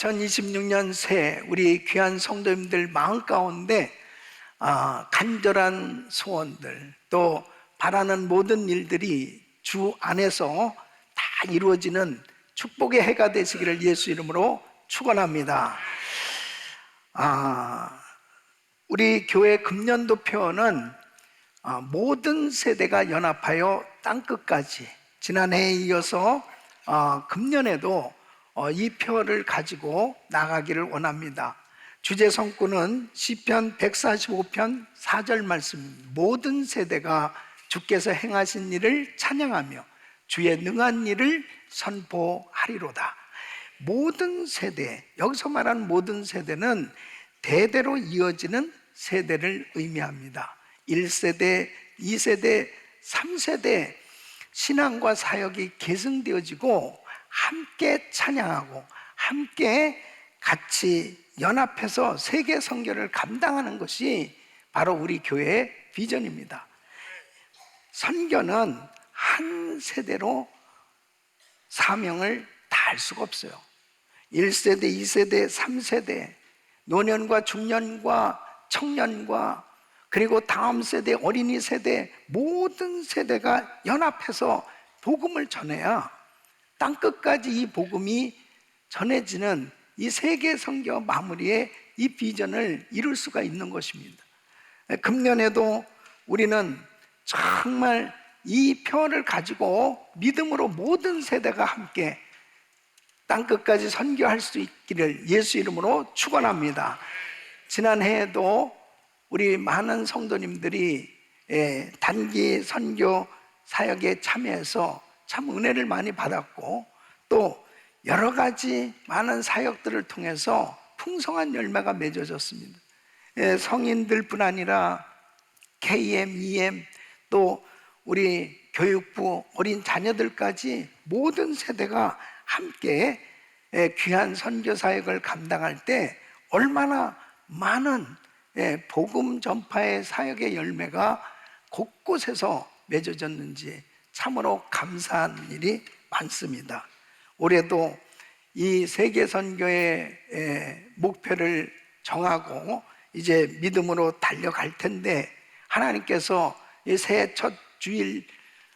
2026년 새 우리 귀한 성도님들 마음 가운데 간절한 소원들 또 바라는 모든 일들이 주 안에서 다 이루어지는 축복의 해가 되시기를 예수 이름으로 축원합니다. 우리 교회 금년도 표어는 모든 세대가 연합하여 땅끝까지, 지난해에 이어서 금년에도 이 표어를 가지고 나가기를 원합니다. 주제 성구는 시편 145편 4절 말씀, 모든 세대가 주께서 행하신 일을 찬양하며 주의 능한 일을 선포하리로다. 모든 세대, 여기서 말하는 모든 세대는 대대로 이어지는 세대를 의미합니다. 1세대, 2세대, 3세대 신앙과 사역이 계승되어지고 함께 찬양하고 함께 같이 연합해서 세계 선교를 감당하는 것이 바로 우리 교회의 비전입니다. 선교는 한 세대로 사명을 다할 수가 없어요. 1세대, 2세대, 3세대, 노년과 중년과 청년과 그리고 다음 세대, 어린이 세대, 모든 세대가 연합해서 복음을 전해야 땅끝까지 이 복음이 전해지는 이 세계 선교 마무리에 이 비전을 이룰 수가 있는 것입니다. 금년에도 우리는 정말 이 표를 가지고 믿음으로 모든 세대가 함께 땅끝까지 선교할 수 있기를 예수 이름으로 축원합니다. 지난해에도 우리 많은 성도님들이 단기 선교 사역에 참여해서 참 은혜를 많이 받았고 또 여러 가지 많은 사역들을 통해서 풍성한 열매가 맺어졌습니다. 성인들뿐 아니라 KM, EM 또 우리 교육부 어린 자녀들까지 모든 세대가 함께 귀한 선교 사역을 감당할 때 얼마나 많은 복음 전파의 사역의 열매가 곳곳에서 맺어졌는지 참으로 감사한 일이 많습니다. 올해도 이 세계 선교의 목표를 정하고 이제 믿음으로 달려갈 텐데 하나님께서 이 새해 첫 주일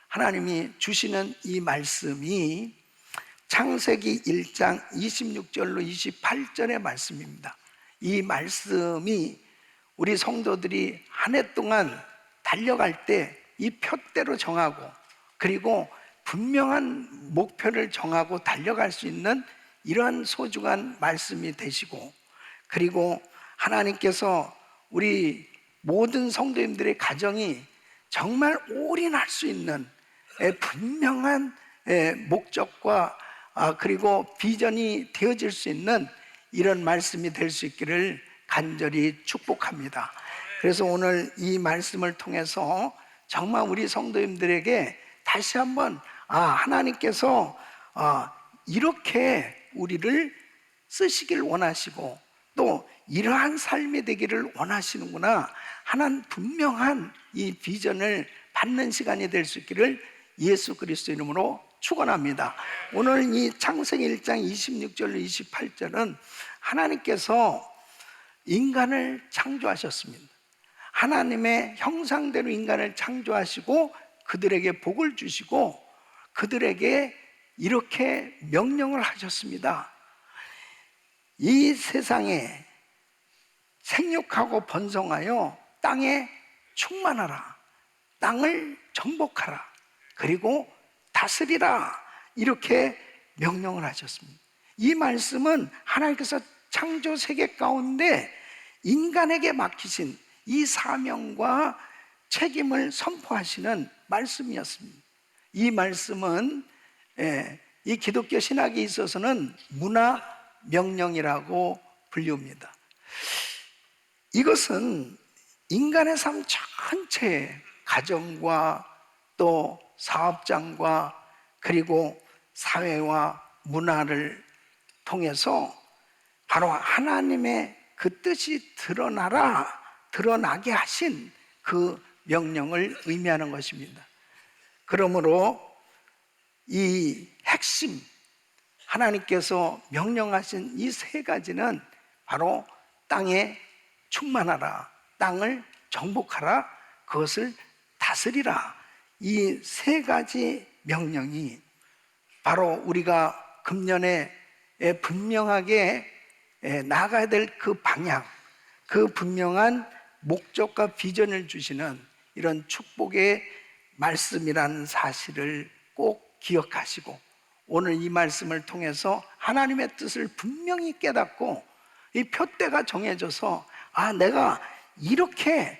하나님이 주시는 이 말씀이 창세기 1장 26절로 28절의 말씀입니다. 이 말씀이 우리 성도들이 한 해 동안 달려갈 때 이 표대로 정하고 그리고 분명한 목표를 정하고 달려갈 수 있는 이러한 소중한 말씀이 되시고 그리고 하나님께서 우리 모든 성도님들의 가정이 정말 올인할 수 있는 분명한 목적과 그리고 비전이 되어질 수 있는 이런 말씀이 될 수 있기를 간절히 축복합니다. 그래서 오늘 이 말씀을 통해서 정말 우리 성도님들에게 다시 한번 하나님께서 이렇게 우리를 쓰시길 원하시고 또 이러한 삶이 되기를 원하시는구나 하는 분명한 이 비전을 받는 시간이 될 수 있기를 예수 그리스도 이름으로 축원합니다. 오늘 이 창세기 1장 26절로 28절은 하나님께서 인간을 창조하셨습니다. 하나님의 형상대로 인간을 창조하시고 그들에게 복을 주시고 그들에게 이렇게 명령을 하셨습니다. 이 세상에 생육하고 번성하여 땅에 충만하라, 땅을 정복하라, 그리고 다스리라 이렇게 명령을 하셨습니다. 이 말씀은 하나님께서 창조 세계 가운데 인간에게 맡기신 이 사명과 책임을 선포하시는 말씀이었습니다. 이 말씀은 이 기독교 신학에 있어서는 문화 명령이라고 불립니다. 이것은 인간의 삶 전체에 가정과 또 사업장과 그리고 사회와 문화를 통해서 바로 하나님의 그 뜻이 드러나게 하신 그 명령을 의미하는 것입니다. 그러므로 이 핵심, 하나님께서 명령하신 이 세 가지는 바로 땅에 충만하라, 땅을 정복하라, 그것을 다스리라. 이 세 가지 명령이 바로 우리가 금년에 분명하게 나아가야 될 그 방향, 그 분명한 목적과 비전을 주시는 이런 축복의 말씀이라는 사실을 꼭 기억하시고, 오늘 이 말씀을 통해서 하나님의 뜻을 분명히 깨닫고 이 표대가 정해져서 내가 이렇게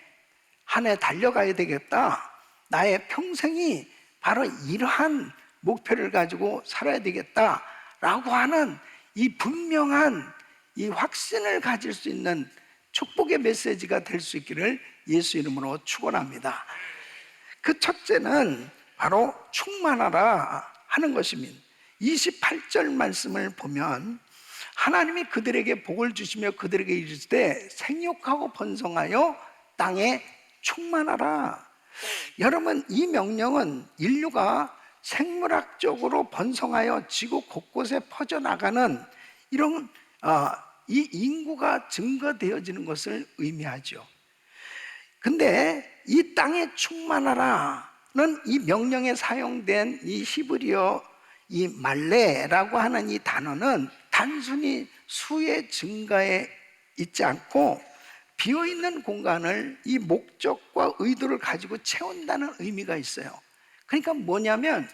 한 해 달려가야 되겠다, 나의 평생이 바로 이러한 목표를 가지고 살아야 되겠다라고 하는 이 분명한 이 확신을 가질 수 있는 축복의 메시지가 될 수 있기를 예수 이름으로 축원합니다. 그 첫째는 바로 충만하라 하는 것입니다. 28절 말씀을 보면 하나님이 그들에게 복을 주시며 그들에게 이르시되 생육하고 번성하여 땅에 충만하라. 여러분, 이 명령은 인류가 생물학적으로 번성하여 지구 곳곳에 퍼져나가는 이런 이 인구가 증가되어지는 것을 의미하죠. 근데 이 땅에 충만하라는 이 명령에 사용된 이 히브리어 이 말레라고 하는 이 단어는 단순히 수의 증가에 있지 않고 비어있는 공간을 이 목적과 의도를 가지고 채운다는 의미가 있어요. 그러니까 뭐냐면,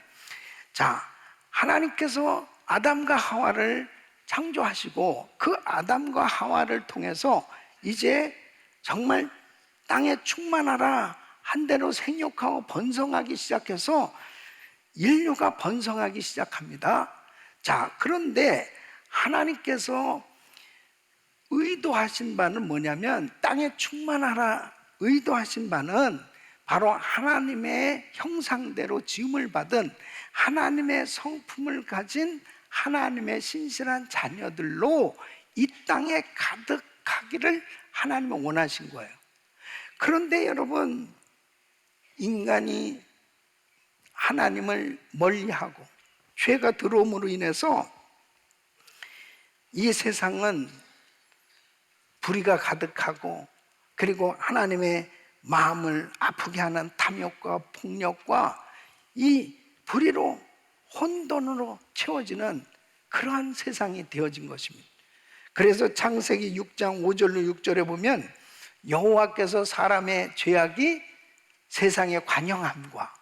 하나님께서 아담과 하와를 창조하시고 그 아담과 하와를 통해서 이제 정말 땅에 충만하라, 한 대로 생육하고 번성하기 시작해서 인류가 번성하기 시작합니다. 그런데 하나님께서 의도하신 바는 뭐냐면, 땅에 충만하라 의도하신 바는 바로 하나님의 형상대로 지음을 받은 하나님의 성품을 가진 하나님의 신실한 자녀들로 이 땅에 가득하기를 하나님은 원하신 거예요. 그런데 여러분, 인간이 하나님을 멀리하고 죄가 들어옴으로 인해서 이 세상은 불의가 가득하고, 그리고 하나님의 마음을 아프게 하는 탐욕과 폭력과 이 불의로 혼돈으로 채워지는 그러한 세상이 되어진 것입니다. 그래서 창세기 6장 5절로 6절에 보면 여호와께서 사람의 죄악이 세상에 관영함과,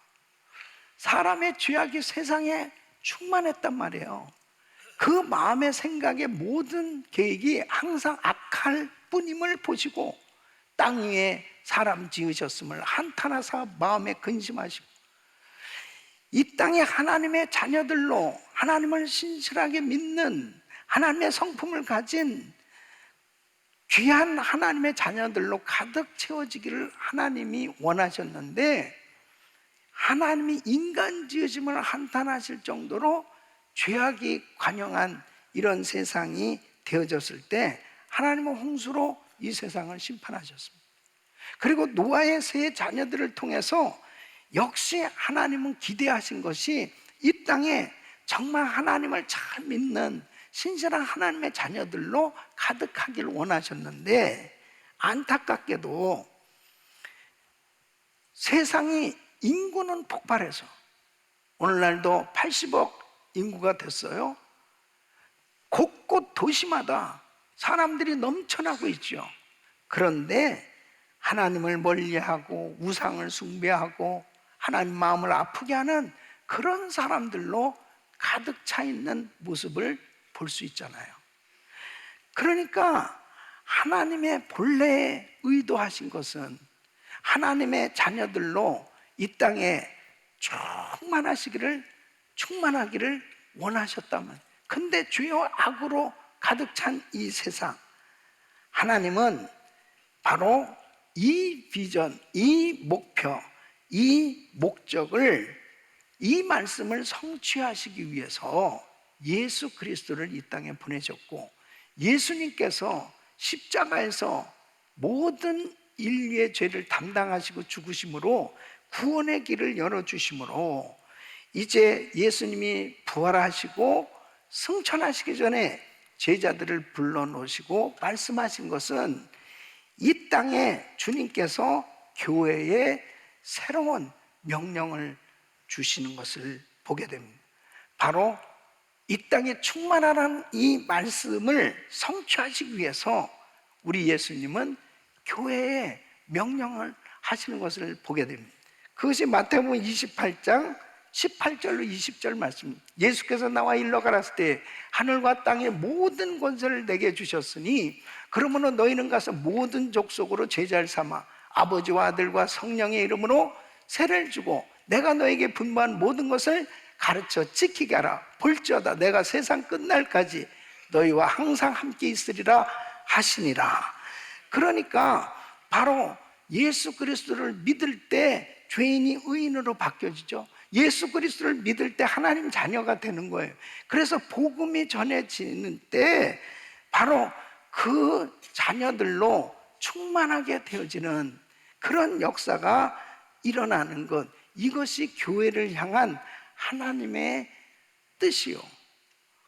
사람의 죄악이 세상에 충만했단 말이에요. 그 마음의 생각의 모든 계획이 항상 악할 뿐임을 보시고 땅 위에 사람 지으셨음을 한탄하사 마음에 근심하시고, 이 땅에 하나님의 자녀들로 하나님을 신실하게 믿는 하나님의 성품을 가진 귀한 하나님의 자녀들로 가득 채워지기를 하나님이 원하셨는데, 하나님이 인간 지으심을 한탄하실 정도로 죄악이 관영한 이런 세상이 되어졌을 때 하나님은 홍수로 이 세상을 심판하셨습니다. 그리고 노아의 세 자녀들을 통해서 역시 하나님은 기대하신 것이 이 땅에 정말 하나님을 잘 믿는 신실한 하나님의 자녀들로 가득하기를 원하셨는데, 안타깝게도 세상이 인구는 폭발해서 오늘날도 80억 인구가 됐어요. 곳곳 도시마다 사람들이 넘쳐나고 있죠. 그런데 하나님을 멀리하고 우상을 숭배하고 하나님 마음을 아프게 하는 그런 사람들로 가득 차 있는 모습을 볼 수 있잖아요. 그러니까 하나님의 본래 의도하신 것은 하나님의 자녀들로 이 땅에 충만하기를 원하셨다면, 근데 죄와 악으로 가득 찬 이 세상, 하나님은 바로 이 비전, 이 목표, 이 목적을, 이 말씀을 성취하시기 위해서 예수 그리스도를 이 땅에 보내셨고, 예수님께서 십자가에서 모든 인류의 죄를 담당하시고 죽으심으로 구원의 길을 열어주심으로 이제 예수님이 부활하시고 승천하시기 전에 제자들을 불러놓으시고 말씀하신 것은 이 땅에 주님께서 교회에 새로운 명령을 주시는 것을 보게 됩니다. 바로 이 땅에 충만하라는 이 말씀을 성취하시기 위해서 우리 예수님은 교회에 명령을 하시는 것을 보게 됩니다. 그것이 마태복음 28장 18절로 20절 말씀. 예수께서 나와 일러 가라사대 때 하늘과 땅의 모든 권세를 내게 주셨으니 그러므로 너희는 가서 모든 족속으로 제자를 삼아 아버지와 아들과 성령의 이름으로 세례를 주고 내가 너에게 분부한 모든 것을 가르쳐 지키게 하라. 볼지어다 내가 세상 끝날까지 너희와 항상 함께 있으리라 하시니라. 그러니까 바로 예수 그리스도를 믿을 때 죄인이 의인으로 바뀌어지죠. 예수 그리스도를 믿을 때 하나님 자녀가 되는 거예요. 그래서 복음이 전해지는 때 바로 그 자녀들로 충만하게 되어지는 그런 역사가 일어나는 것, 이것이 교회를 향한 하나님의 뜻이요.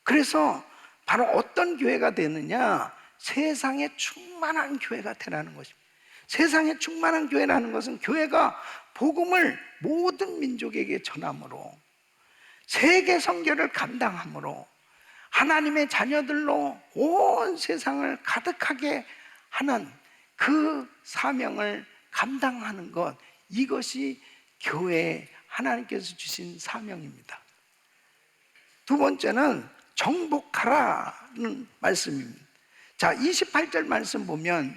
그래서 바로 어떤 교회가 되느냐? 세상에 충만한 교회가 되라는 것입니다. 세상에 충만한 교회라는 것은 교회가 복음을 모든 민족에게 전함으로, 세계 선교를 감당함으로, 하나님의 자녀들로 온 세상을 가득하게 하는 그 사명을 감당하는 것, 이것이 교회에 하나님께서 주신 사명입니다. 두 번째는 정복하라는 말씀입니다. 자, 28절 말씀 보면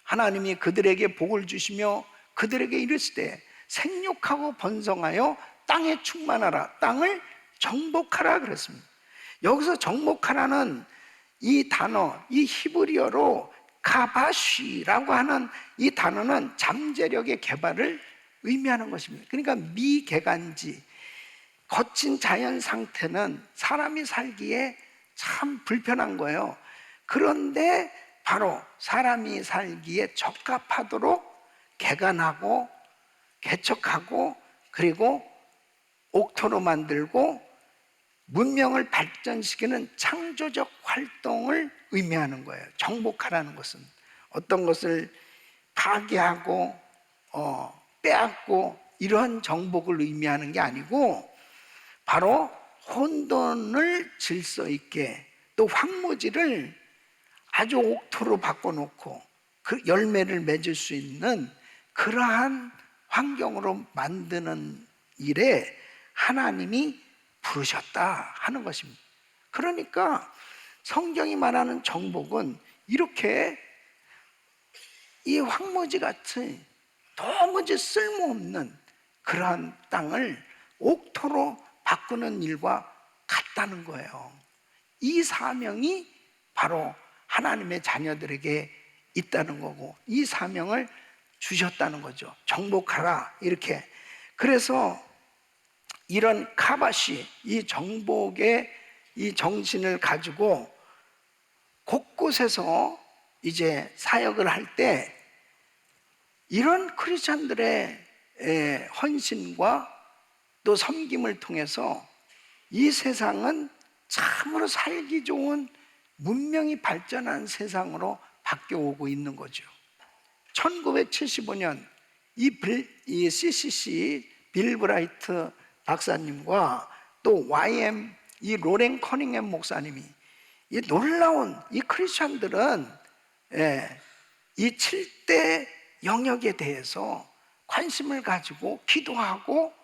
하나님이 그들에게 복을 주시며 그들에게 이르시되 생육하고 번성하여 땅에 충만하라. 땅을 정복하라 그랬습니다. 여기서 정복하라는 이 단어, 이 히브리어로 카바쉬라고 하는 이 단어는 잠재력의 개발을 의미하는 것입니다. 그러니까 미개간지, 거친 자연 상태는 사람이 살기에 참 불편한 거예요. 그런데 바로 사람이 살기에 적합하도록 개간하고 개척하고 그리고 옥토로 만들고 문명을 발전시키는 창조적 활동을 의미하는 거예요. 정복하라는 것은 어떤 것을 파괴하고 빼앗고 이런 정복을 의미하는 게 아니고 바로 혼돈을 질서 있게 또 황무지를 아주 옥토로 바꿔놓고 그 열매를 맺을 수 있는 그러한 환경으로 만드는 일에 하나님이 부르셨다 하는 것입니다. 그러니까 성경이 말하는 정복은 이렇게 이 황무지 같이 도무지 쓸모없는 그러한 땅을 옥토로 바꾸는 일과 같다는 거예요. 이 사명이 바로 하나님의 자녀들에게 있다는 거고 이 사명을 주셨다는 거죠. 정복하라 이렇게. 그래서 이런 카바시, 이 정복의 이 정신을 가지고 곳곳에서 이제 사역을 할 때 이런 크리스찬들의 헌신과 또 섬김을 통해서 이 세상은 참으로 살기 좋은 문명이 발전한 세상으로 바뀌어오고 있는 거죠. 1975년 이 CCC 빌 브라이트 박사님과 또 YM 이 로렌 커닝햄 목사님이 이 놀라운 이 크리스천들은 이 7대 영역에 대해서 관심을 가지고 기도하고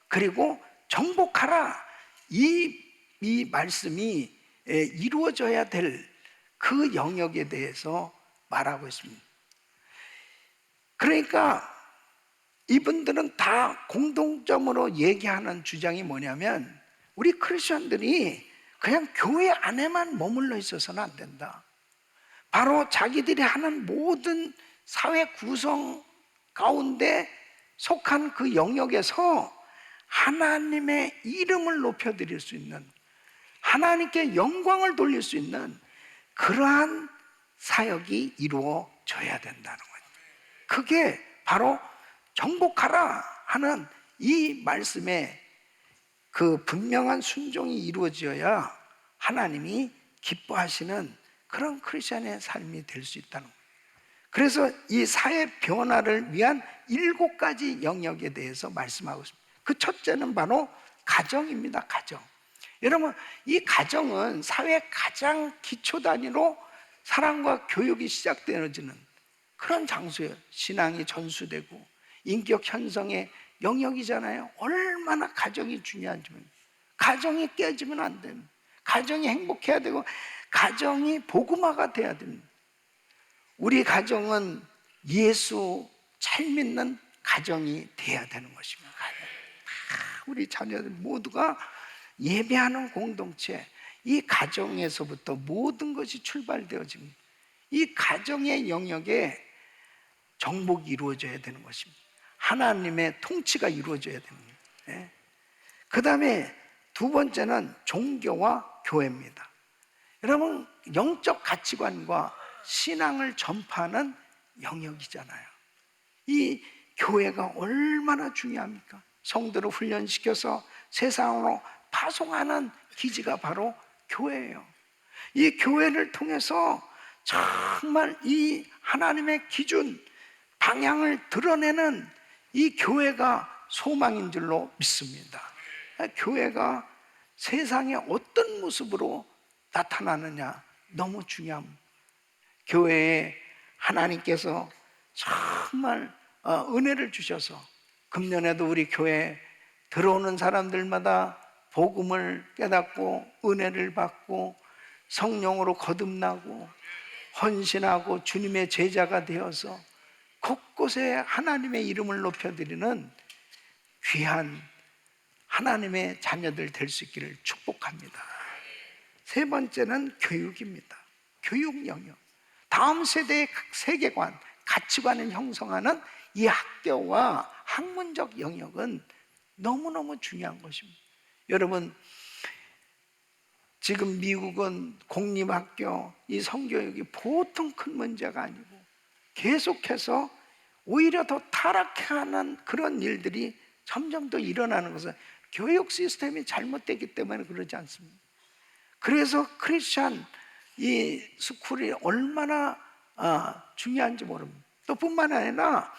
그리고 정복하라 이 말씀이 이루어져야 될 그 영역에 대해서 말하고 있습니다. 그러니까 이분들은 다 공통점으로 얘기하는 주장이 뭐냐면 우리 크리스천들이 그냥 교회 안에만 머물러 있어서는 안 된다. 바로 자기들이 하는 모든 사회 구성 가운데 속한 그 영역에서 하나님의 이름을 높여드릴 수 있는, 하나님께 영광을 돌릴 수 있는 그러한 사역이 이루어져야 된다는 거예요. 그게 바로 정복하라 하는 이 말씀에 그 분명한 순종이 이루어져야 하나님이 기뻐하시는 그런 크리스천의 삶이 될 수 있다는 거예요. 그래서 이 사회 변화를 위한 7가지 영역에 대해서 말씀하고 있습니다. 그 첫째는 바로 가정입니다. 가정. 여러분, 이 가정은 사회의 가장 기초 단위로 사랑과 교육이 시작되어지는 그런 장소예요. 신앙이 전수되고 인격 형성의 영역이잖아요. 얼마나 가정이 중요한지. 가정이 깨지면 안 됩니다. 가정이 행복해야 되고 가정이 복음화가 돼야 됩니다. 우리 가정은 예수 잘 믿는 가정이 돼야 되는 것입니다. 우리 자녀들 모두가 예배하는 공동체, 이 가정에서부터 모든 것이 출발되어집니다. 이 가정의 영역에 정복이 이루어져야 되는 것입니다. 하나님의 통치가 이루어져야 됩니다. 그 다음에 두 번째는 종교와 교회입니다. 여러분, 영적 가치관과 신앙을 전파하는 영역이잖아요. 이 교회가 얼마나 중요합니까? 성도를 훈련시켜서 세상으로 파송하는 기지가 바로 교회예요. 이 교회를 통해서 정말 이 하나님의 기준, 방향을 드러내는 이 교회가 소망인 줄로 믿습니다. 교회가 세상에 어떤 모습으로 나타나느냐 너무 중요합니다. 교회에 하나님께서 정말 은혜를 주셔서 금년에도 우리 교회에 들어오는 사람들마다 복음을 깨닫고 은혜를 받고 성령으로 거듭나고 헌신하고 주님의 제자가 되어서 곳곳에 하나님의 이름을 높여드리는 귀한 하나님의 자녀들 될 수 있기를 축복합니다. 세 번째는 교육입니다. 교육 영역. 다음 세대의 세계관, 가치관을 형성하는 이 학교와 학문적 영역은 너무너무 중요한 것입니다. 여러분, 지금 미국은 공립학교, 이 성교육이 보통 큰 문제가 아니고 계속해서 오히려 더 타락하는 그런 일들이 점점 더 일어나는 것은 교육 시스템이 잘못되기 때문에 그러지 않습니다. 그래서 크리스천 이 스쿨이 얼마나 중요한지 모릅니다. 또 뿐만 아니라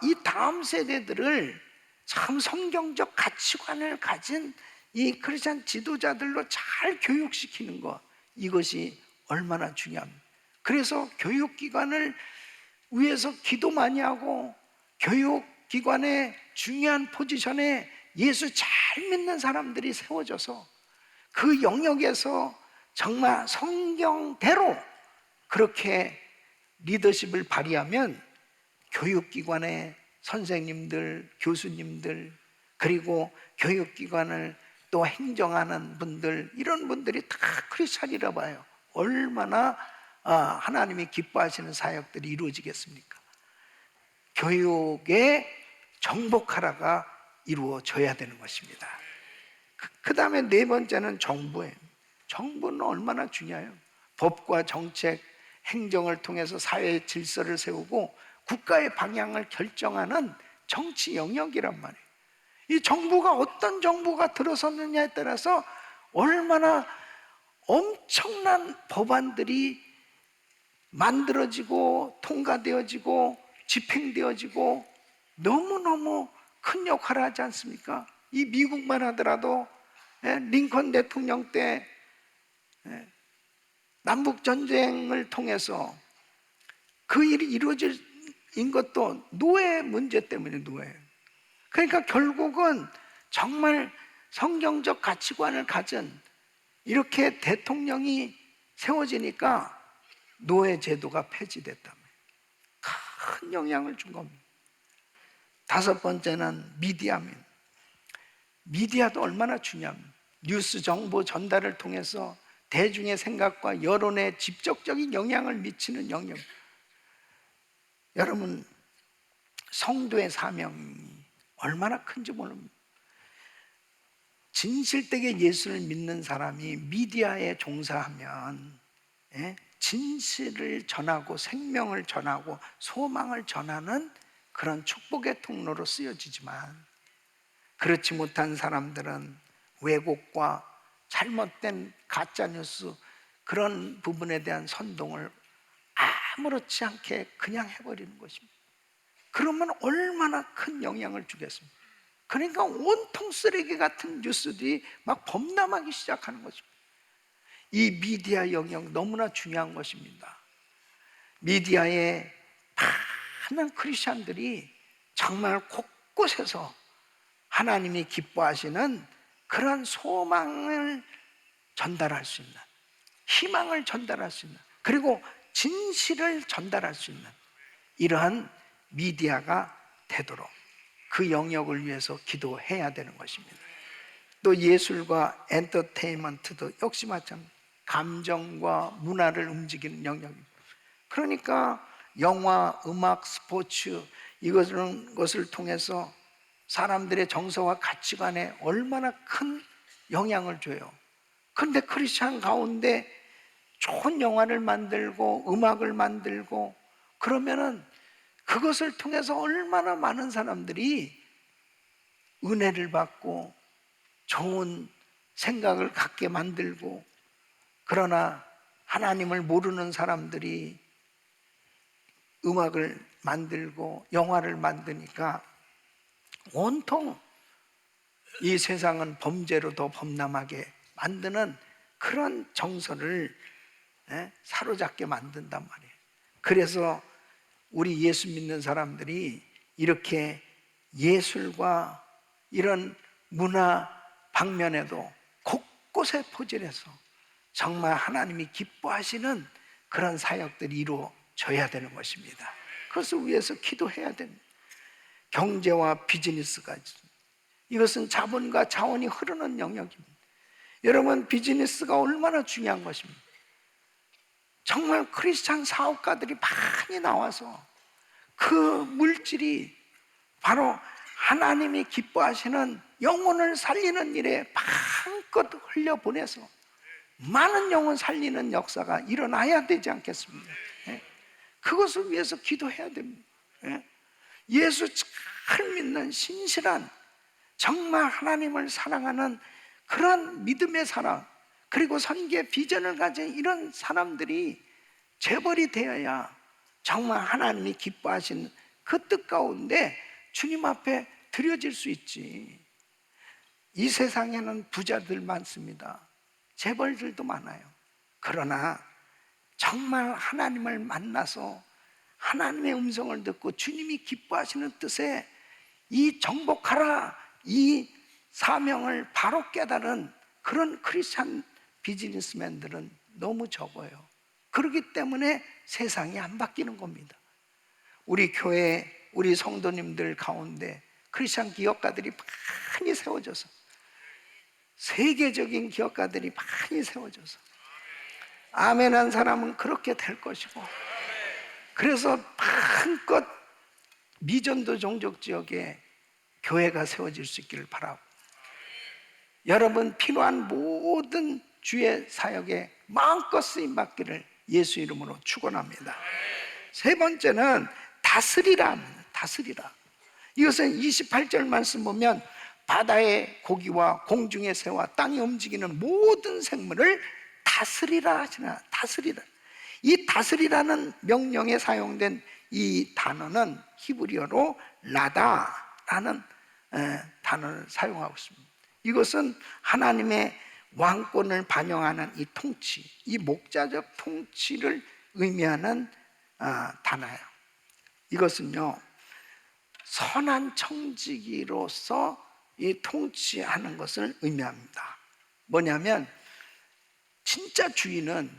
이 다음 세대들을 참 성경적 가치관을 가진 이 크리스천 지도자들로 잘 교육시키는 것, 이것이 얼마나 중요합니다. 그래서 교육기관을 위해서 기도 많이 하고 교육기관의 중요한 포지션에 예수 잘 믿는 사람들이 세워져서 그 영역에서 정말 성경대로 그렇게 리더십을 발휘하면 교육기관의 선생님들, 교수님들, 그리고 교육기관을 또 행정하는 분들, 이런 분들이 다 크리스찬이라 봐요. 얼마나 하나님이 기뻐하시는 사역들이 이루어지겠습니까? 교육의 정복하라가 이루어져야 되는 것입니다. 그 다음에 네 번째는 정부예요. 정부는 얼마나 중요해요. 법과 정책, 행정을 통해서 사회의 질서를 세우고 국가의 방향을 결정하는 정치 영역이란 말이에요. 이 정부가 어떤 정부가 들어섰느냐에 따라서 얼마나 엄청난 법안들이 만들어지고 통과되어지고 집행되어지고 너무너무 큰 역할을 하지 않습니까? 이 미국만 하더라도 링컨 대통령 때 남북전쟁을 통해서 그 일이 이루어진 것도 노예 문제 때문에 노예예요. 그러니까 결국은 정말 성경적 가치관을 가진 이렇게 대통령이 세워지니까 노예 제도가 폐지됐다며 큰 영향을 준 겁니다. 다섯 번째는 미디어입니다. 미디어도 얼마나 중요합니다. 뉴스 정보 전달을 통해서 대중의 생각과 여론에 직접적인 영향을 미치는 영역. 여러분, 성도의 사명이 얼마나 큰지 모릅니다. 진실되게 예수를 믿는 사람이 미디어에 종사하면 진실을 전하고 생명을 전하고 소망을 전하는 그런 축복의 통로로 쓰여지지만, 그렇지 못한 사람들은 왜곡과 잘못된 가짜뉴스 그런 부분에 대한 선동을 아무렇지 않게 그냥 해버리는 것입니다. 그러면 얼마나 큰 영향을 주겠습니까? 그러니까 온통 쓰레기 같은 뉴스들이 막 범람하기 시작하는 것입니다. 이 미디어 영역 너무나 중요한 것입니다. 미디어에 많은 크리스천들이 정말 곳곳에서 하나님이 기뻐하시는 그런 소망을 전달할 수 있는, 희망을 전달할 수 있는, 그리고 진실을 전달할 수 있는 이러한 미디어가 되도록 그 영역을 위해서 기도해야 되는 것입니다. 또 예술과 엔터테인먼트도 역시 마찬가지, 감정과 문화를 움직이는 영역입니다. 그러니까 영화, 음악, 스포츠 것을 통해서 사람들의 정서와 가치관에 얼마나 큰 영향을 줘요. 그런데 크리스찬 가운데 좋은 영화를 만들고 음악을 만들고 그러면은 그것을 통해서 얼마나 많은 사람들이 은혜를 받고 좋은 생각을 갖게 만들고, 그러나 하나님을 모르는 사람들이 음악을 만들고 영화를 만드니까 온통 이 세상은 범죄로 더 범람하게 만드는 그런 정서를 사로잡게 만든단 말이에요. 그래서 우리 예수 믿는 사람들이 이렇게 예술과 이런 문화 방면에도 곳곳에 포진해서 정말 하나님이 기뻐하시는 그런 사역들이 이루어져야 되는 것입니다. 그것을 위해서 기도해야 됩니다. 경제와 비즈니스가, 이것은 자본과 자원이 흐르는 영역입니다. 여러분, 비즈니스가 얼마나 중요한 것입니다. 정말 크리스찬 사업가들이 많이 나와서 그 물질이 바로 하나님이 기뻐하시는 영혼을 살리는 일에 마음껏 흘려보내서 많은 영혼 살리는 역사가 일어나야 되지 않겠습니까? 그것을 위해서 기도해야 됩니다. 예수 잘 믿는 신실한, 정말 하나님을 사랑하는 그런 믿음의 사람, 그리고 선계 비전을 가진 이런 사람들이 재벌이 되어야 정말 하나님이 기뻐하시는 그 뜻 가운데 주님 앞에 드려질 수 있지. 이 세상에는 부자들 많습니다. 재벌들도 많아요. 그러나 정말 하나님을 만나서 하나님의 음성을 듣고 주님이 기뻐하시는 뜻에 이 정복하라, 이 사명을 바로 깨달은 그런 크리스찬 비즈니스맨들은 너무 적어요. 그렇기 때문에 세상이 안 바뀌는 겁니다. 우리 교회, 우리 성도님들 가운데 크리스찬 기업가들이 많이 세워져서, 세계적인 기업가들이 많이 세워져서 아멘한 사람은 그렇게 될 것이고, 그래서 마음껏 미전도 종족 지역에 교회가 세워질 수 있기를 바라고, 여러분 필요한 모든 주의 사역에 마음껏 쓰임받기를 예수 이름으로 축원합니다. 세 번째는 다스리라. 다스리라. 이것은 28절 말씀 보면 바다의 고기와 공중의 새와 땅에 움직이는 모든 생물을 다스리라 하시나. 다스리라. 이 다스리라는 명령에 사용된 이 단어는 히브리어로 라다라는 단어를 사용하고 있습니다. 이것은 하나님의 왕권을 반영하는 이 통치, 이 목자적 통치를 의미하는 단어예요. 이것은요, 선한 청지기로서 이 통치하는 것을 의미합니다. 뭐냐면 진짜 주인은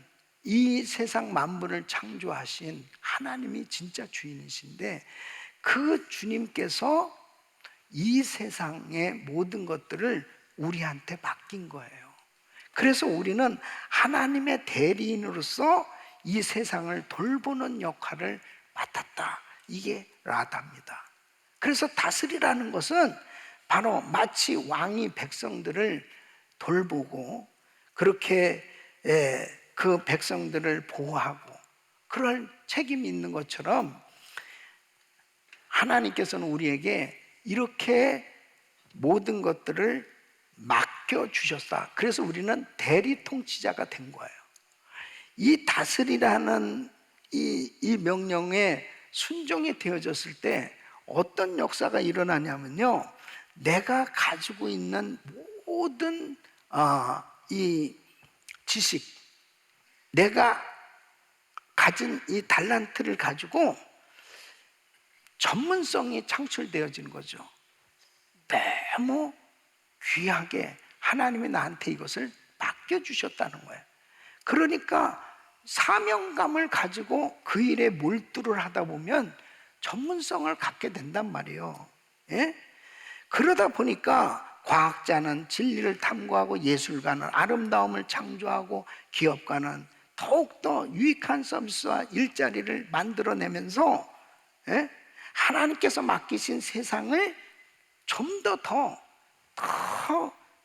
이 세상 만물을 창조하신 하나님이 진짜 주인이신데, 그 주님께서 이 세상의 모든 것들을 우리한테 맡긴 거예요. 그래서 우리는 하나님의 대리인으로서 이 세상을 돌보는 역할을 맡았다. 이게 라다입니다. 그래서 다스리라는 것은 바로 마치 왕이 백성들을 돌보고 그렇게 그 백성들을 보호하고 그럴 책임이 있는 것처럼, 하나님께서는 우리에게 이렇게 모든 것들을 맡겨주셨다. 그래서 우리는 대리 통치자가 된 거예요. 이 다스리라는 이 명령에 순종이 되어졌을 때 어떤 역사가 일어나냐면요, 내가 가지고 있는 모든 이 지식, 내가 가진 이 달란트를 가지고 전문성이 창출되어지는 거죠. 너무 귀하게 하나님이 나한테 이것을 맡겨주셨다는 거예요. 그러니까 사명감을 가지고 그 일에 몰두를 하다 보면 전문성을 갖게 된단 말이에요. 예? 그러다 보니까 과학자는 진리를 탐구하고, 예술가는 아름다움을 창조하고, 기업가는 더욱더 유익한 서비스와 일자리를 만들어내면서, 예? 하나님께서 맡기신 세상을 좀 더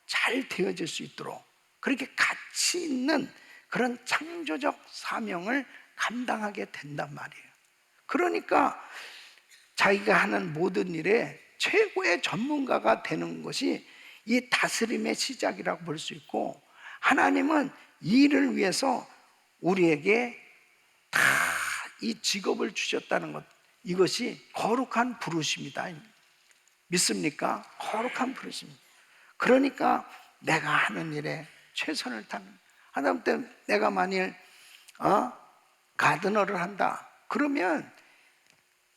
잘 되어질 수 있도록 그렇게 가치 있는 그런 창조적 사명을 감당하게 된단 말이에요. 그러니까 자기가 하는 모든 일에 최고의 전문가가 되는 것이 이 다스림의 시작이라고 볼 수 있고, 하나님은 이 일을 위해서 우리에게 다 이 직업을 주셨다는 것, 이것이 거룩한 부르심이다. 믿습니까? 거룩한 부르심입니다. 그러니까 내가 하는 일에 최선을 다하는, 하다못해 내가 만일 가드너를 한다 그러면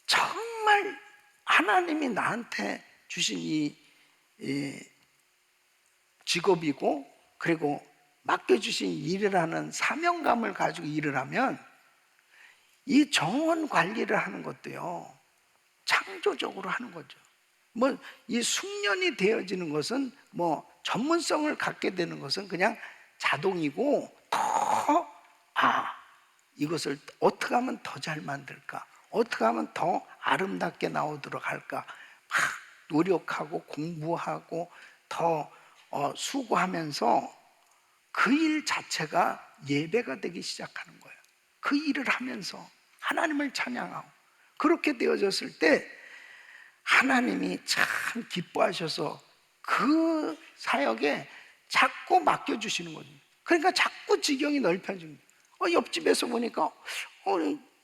정말 하나님이 나한테 주신 이 직업이고, 그리고 맡겨주신 일을 하는 사명감을 가지고 일을 하면 이 정원 관리를 하는 것도요, 창조적으로 하는 거죠. 뭐 이 숙련이 되어지는 것은, 뭐 전문성을 갖게 되는 것은 그냥 자동이고, 이것을 어떻게 하면 더 잘 만들까, 어떻게 하면 더 아름답게 나오도록 할까, 막 노력하고 공부하고 더 수고하면서 그 일 자체가 예배가 되기 시작하는 거예요. 그 일을 하면서 하나님을 찬양하고, 그렇게 되어졌을 때 하나님이 참 기뻐하셔서 그 사역에 자꾸 맡겨주시는 거죠. 그러니까 자꾸 지경이 넓혀집니다. 옆집에서 보니까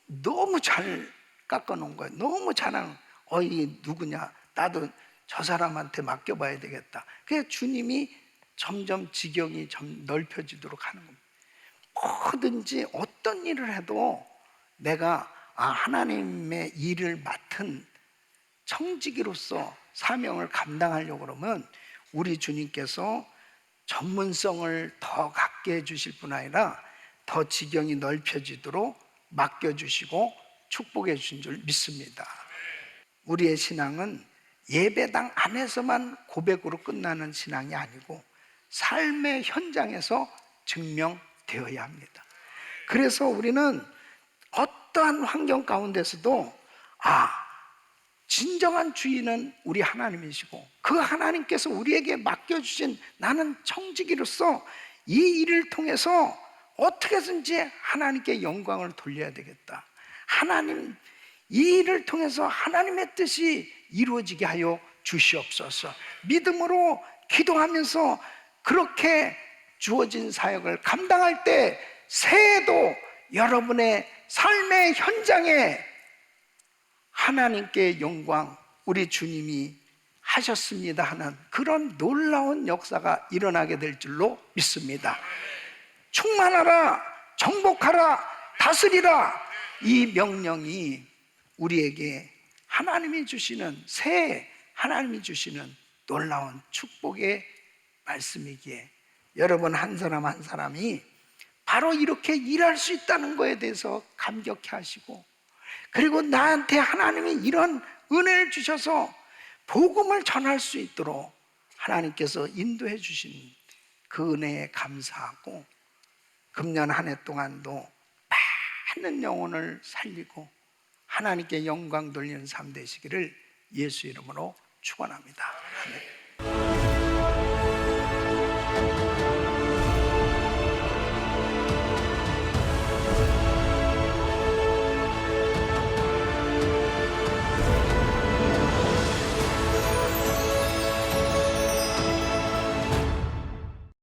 너무 잘 깎아놓은 거예요. 너무 잘하는, 이게 누구냐, 나도 저 사람한테 맡겨봐야 되겠다. 그래서 주님이 점점 지경이 좀 넓혀지도록 하는 겁니다. 뭐든지 어떤 일을 해도 내가 하나님의 일을 맡은 청지기로서 사명을 감당하려고 그러면 우리 주님께서 전문성을 더 갖게 해주실 뿐 아니라 더 지경이 넓혀지도록 맡겨주시고 축복해 주신 줄 믿습니다. 우리의 신앙은 예배당 안에서만 고백으로 끝나는 신앙이 아니고 삶의 현장에서 증명되어야 합니다. 그래서 우리는 어떠한 환경 가운데서도 진정한 주인은 우리 하나님이시고, 그 하나님께서 우리에게 맡겨주신 나는 청지기로서 이 일을 통해서 어떻게든지 하나님께 영광을 돌려야 되겠다. 하나님, 이 일을 통해서 하나님의 뜻이 이루어지게 하여 주시옵소서. 믿음으로 기도하면서 그렇게 주어진 사역을 감당할 때 새해도 여러분의 삶의 현장에 하나님께 영광, 우리 주님이 하셨습니다 하는 그런 놀라운 역사가 일어나게 될 줄로 믿습니다. 충만하라, 정복하라, 다스리라, 이 명령이 우리에게 하나님이 주시는, 새해 하나님이 주시는 놀라운 축복의 말씀이기에 여러분 한 사람 한 사람이 바로 이렇게 일할 수 있다는 것에 대해서 감격해 하시고, 그리고 나한테 하나님이 이런 은혜를 주셔서 복음을 전할 수 있도록 하나님께서 인도해 주신 그 은혜에 감사하고, 금년 한 해 동안도 많은 영혼을 살리고 하나님께 영광 돌리는 삶 되시기를 예수 이름으로 축원합니다. 아멘.